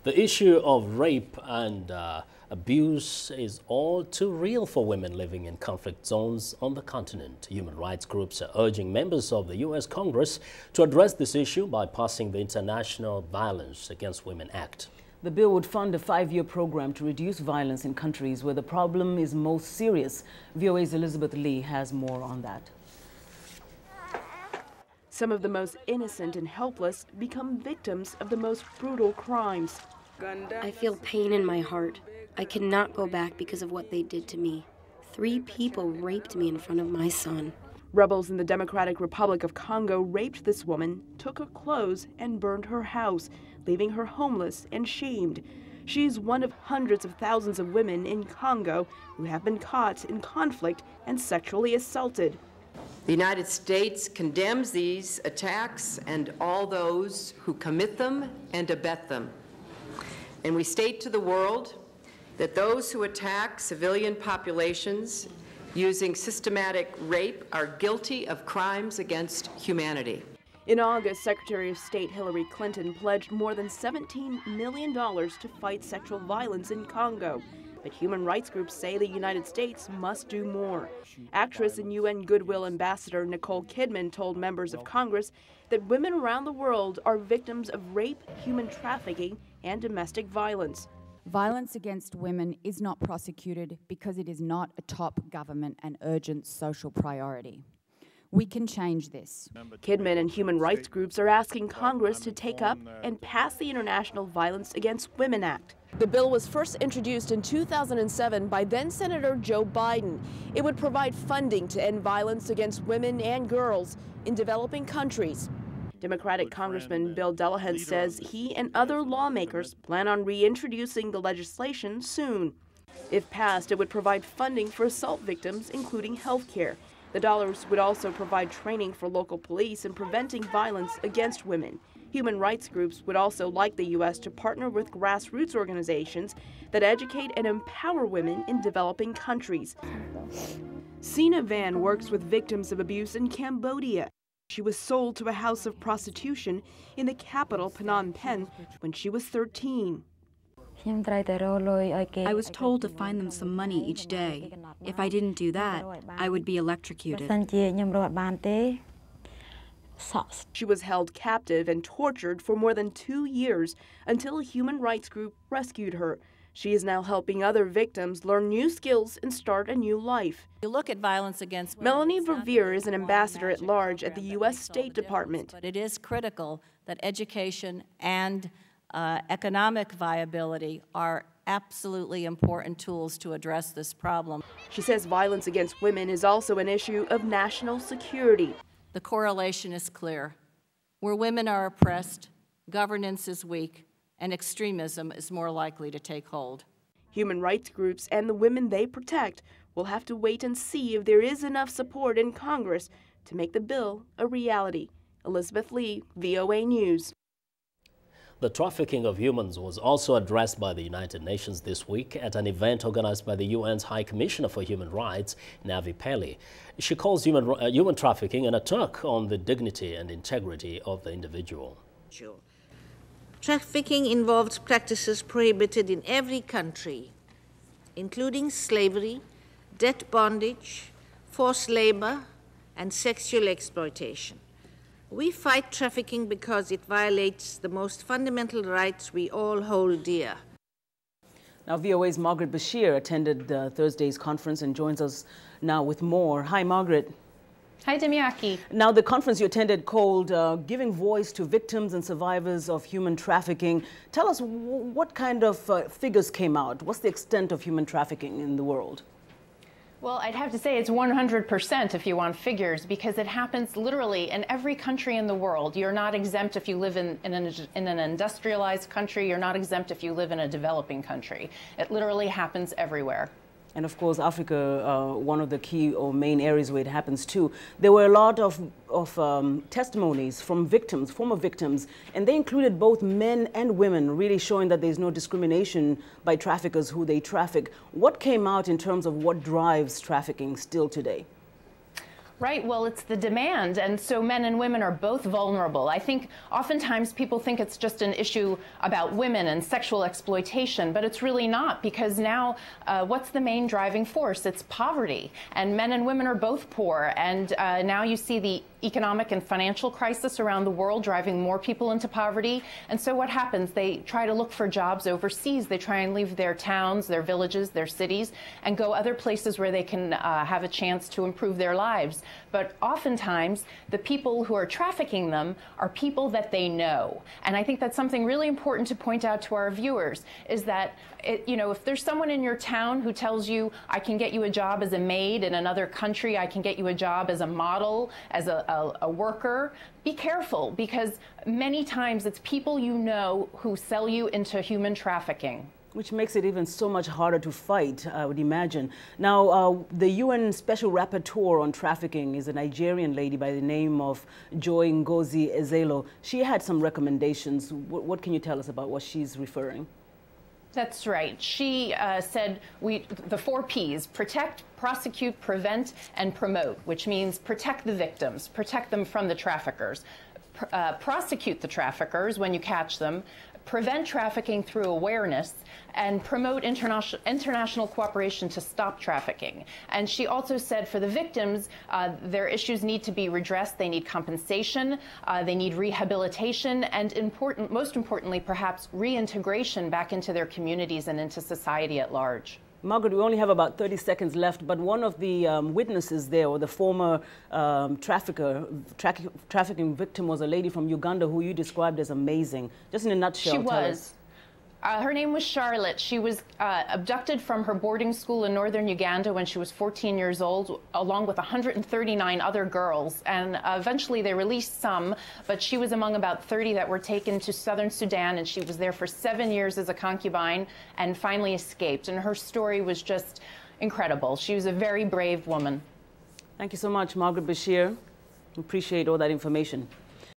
The issue of rape and abuse is all too real for women living in conflict zones on the continent. Human rights groups are urging members of the U.S. Congress to address this issue by passing the International Violence Against Women Act. The bill would fund a 5-year program to reduce violence in countries where the problem is most serious. VOA's Elizabeth Lee has more on that. Some of the most innocent and helpless become victims of the most brutal crimes. I feel pain in my heart. I cannot go back because of what they did to me. 3 people raped me in front of my son. Rebels in the Democratic Republic of Congo raped this woman, took her clothes, and burned her house, leaving her homeless and shamed. She's one of hundreds of thousands of women in Congo who have been caught in conflict and sexually assaulted. The United States condemns these attacks and all those who commit them and abet them. And we state to the world that those who attack civilian populations using systematic rape are guilty of crimes against humanity. In August, Secretary of State Hillary Clinton pledged more than $17 million to fight sexual violence in Congo. But human rights groups say the United States must do more. Actress and UN Goodwill Ambassador Nicole Kidman told members of Congress that women around the world are victims of rape, human trafficking, and domestic violence. Violence against women is not prosecuted because it is not a top government and urgent social priority. We can change this. Kidman and human rights groups are asking Congress to take up and pass the International Violence Against Women Act. The bill was first introduced in 2007 by then-Senator Joe Biden. It would provide funding to end violence against women and girls in developing countries. Democratic Congressman Bill Delahunt says he and other lawmakers plan on reintroducing the legislation soon. If passed, it would provide funding for assault victims, including health care. The dollars would also provide training for local police in preventing violence against women. Human rights groups would also like the U.S. to partner with grassroots organizations that educate and empower women in developing countries. Sina Van works with victims of abuse in Cambodia. She was sold to a house of prostitution in the capital, Phnom Penh, when she was 13. I was told to find them some money each day. If I didn't do that, I would be electrocuted. She was held captive and tortured for more than 2 years until a human rights group rescued her. She is now helping other victims learn new skills and start a new life. You look at violence against women. Melanie Verveer is an ambassador at large at the U.S. State Department. But it is critical that education and economic viability are absolutely important tools to address this problem. She says violence against women is also an issue of national security. The correlation is clear. Where women are oppressed, governance is weak, and extremism is more likely to take hold. Human rights groups and the women they protect will have to wait and see if there is enough support in Congress to make the bill a reality. Elizabeth Lee, VOA News. The trafficking of humans was also addressed by the United Nations this week at an event organized by the UN's High Commissioner for Human Rights, Navi Pillay. She calls human trafficking an attack on the dignity and integrity of the individual. Trafficking involves practices prohibited in every country, including slavery, debt bondage, forced labor, and sexual exploitation. We fight trafficking because it violates the most fundamental rights we all hold dear. Now, VOA's Margaret Besheer attended Thursday's conference and joins us now with more. Hi, Margaret. Hi, Ndimyake. Now, the conference you attended called Giving Voice to Victims and Survivors of Human Trafficking. Tell us what kind of figures came out? What's the extent of human trafficking in the world? Well, I'd have to say it's 100% if you want figures, because it happens literally in every country in the world. You're not exempt if you live in an industrialized country. You're not exempt if you live in a developing country. It literally happens everywhere. And of course, Africa, one of the key or main areas where it happens too. There were a lot of testimonies from victims, former victims, and they included both men and women, really showing that there's no discrimination by traffickers who they traffic. What came out in terms of what drives trafficking still today? Right, well, it's the demand, and so men and women are both vulnerable. I think oftentimes people think it's just an issue about women and sexual exploitation, but it's really not, because now what's the main driving force? It's poverty, and men and women are both poor, and now you see the economic and financial crisis around the world driving more people into poverty. And so what happens? They try to look for jobs overseas. They try and leave their towns, their villages, their cities, and go other places where they can have a chance to improve their lives. But oftentimes, the people who are trafficking them are people that they know. And I think that's something really important to point out to our viewers, is that if there's someone in your town who tells you, I can get you a job as a maid in another country, I can get you a job as a model, as a worker, be careful, because many times it's people you know who sell you into human trafficking. Which makes it even so much harder to fight, I would imagine. Now, the UN Special Rapporteur on Trafficking is a Nigerian lady by the name of Joy Ngozi Ezelo. She had some recommendations. What can you tell us about what she's referring? That's right. She said the 4 Ps: protect, prosecute, prevent, and promote, which means protect the victims, protect them from the traffickers, prosecute the traffickers when you catch them, prevent trafficking through awareness, and promote international cooperation to stop trafficking. And she also said for the victims, their issues need to be redressed. They need compensation, they need rehabilitation, and most importantly, perhaps reintegration back into their communities and into society at large. Margaret, we only have about 30 seconds left, but one of the witnesses there, or the former trafficking victim, was a lady from Uganda who you described as amazing. Just in a nutshell, she was. Her name was Charlotte. She was abducted from her boarding school in northern Uganda when she was 14 years old, along with 139 other girls. And eventually they released some, but she was among about 30 that were taken to southern Sudan, and she was there for 7 years as a concubine and finally escaped. And her story was just incredible. She was a very brave woman. Thank you so much, Margaret Besheer. Appreciate all that information.